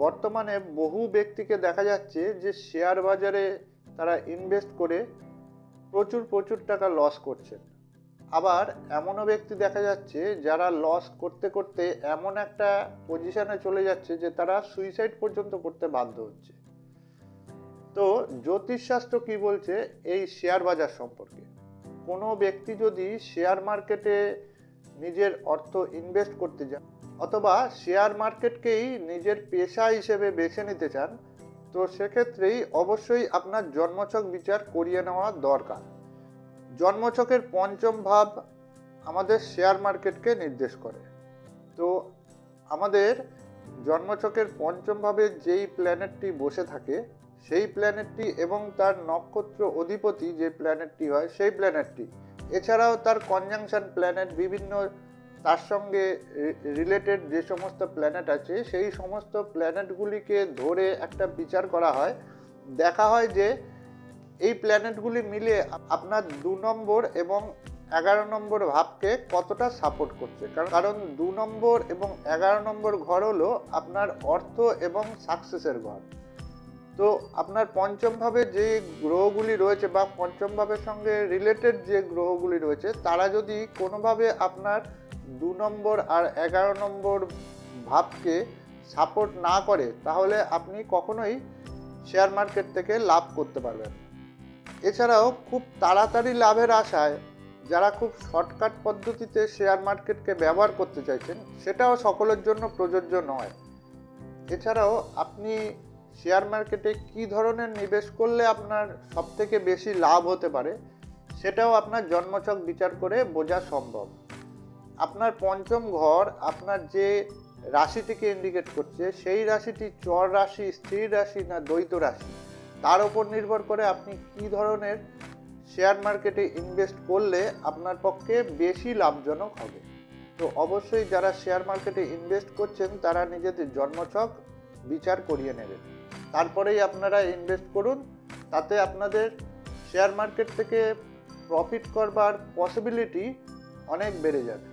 বর্তমানে বহু ব্যক্তিকে দেখা যাচ্ছে যে শেয়ার বাজারে তারা ইনভেস্ট করে প্রচুর প্রচুর টাকা লস করছেন। আবার এমনও ব্যক্তি দেখা যাচ্ছে যারা লস করতে করতে এমন একটা পজিশনে চলে যাচ্ছে যে তারা সুইসাইড পর্যন্ত করতে বাধ্য হচ্ছে। তো জ্যোতিষশাস্ত্র কি বলছে এই শেয়ার বাজার সম্পর্কে? কোনো ব্যক্তি যদি শেয়ার মার্কেটে নিজের অর্থ ইনভেস্ট করতে যান অথবা শেয়ার মার্কেটকেই নিজের পেশা হিসেবে বেছে নিতে চান, তো সেক্ষেত্রেই অবশ্যই আপনার জন্মছক বিচার করিয়ে নেওয়া দরকার। জন্মছকের পঞ্চম ভাব আমাদের শেয়ার মার্কেটকে নির্দেশ করে। তো আমাদের জন্মছকের পঞ্চম ভাবে যেই প্ল্যানেটটি বসে থাকে সেই প্ল্যানেটটি এবং তার নক্ষত্র অধিপতি যে প্ল্যানেটটি হয় সেই প্ল্যানেটটি, এছাড়াও তার কনজাংশন প্ল্যানেট, বিভিন্ন তার সঙ্গে রিলেটেড যে সমস্ত প্ল্যানেট আছে সেই সমস্ত প্ল্যানেটগুলিকে ধরে একটা বিচার করা হয়। দেখা হয় যে এই প্ল্যানেটগুলি মিলে আপনার 2 নম্বর এবং 11 নম্বর ভাবকে কতটা সাপোর্ট করছে। কারণ 2 নম্বর এবং 11 নম্বর ঘর হলো আপনার অর্থ এবং সাকসেসের ঘর। তো আপনার পঞ্চম ভাবে যে গ্রহগুলি রয়েছে বা পঞ্চম ভাবের সঙ্গে রিলেটেড যে গ্রহগুলি রয়েছে তারা যদি কোনোভাবে আপনার 2 নম্বর আর 11 নম্বর ভাবকে সাপোর্ট না করে তাহলে আপনি কখনোই শেয়ার মার্কেট থেকে লাভ করতে পারবেন। এছাড়াও খুব তাড়াতাড়ি লাভের আশায় যারা খুব শর্টকাট পদ্ধতিতে শেয়ার মার্কেটকে ব্যবহার করতে চাইছেন সেটাও সকলের জন্য প্রযোজ্য নয়। এছাড়াও আপনি শেয়ার মার্কেটে কী ধরনের নিবেশ করলে আপনার সবথেকে বেশি লাভ হতে পারে সেটাও আপনার জন্মছক বিচার করে বোঝা সম্ভব। আপনার পঞ্চম ঘর আপনার যে রাশিটিকে ইন্ডিকেট করছে সেই রাশিটি চর রাশি, স্থির রাশি না দ্বৈত রাশি, তার উপর নির্ভর করে আপনি কী ধরনের শেয়ার মার্কেটে ইনভেস্ট করলে আপনার পক্ষে বেশি লাভজনক হবে। তো অবশ্যই যারা শেয়ার মার্কেটে ইনভেস্ট করছেন তারা নিজেদের জন্মছক বিচার করিয়ে নেবেন, তারপরেই আপনারা ইনভেস্ট করুন। তাতে আপনাদের শেয়ার মার্কেট থেকে প্রফিট করবার পসিবিলিটি অনেক বেড়ে যাবে।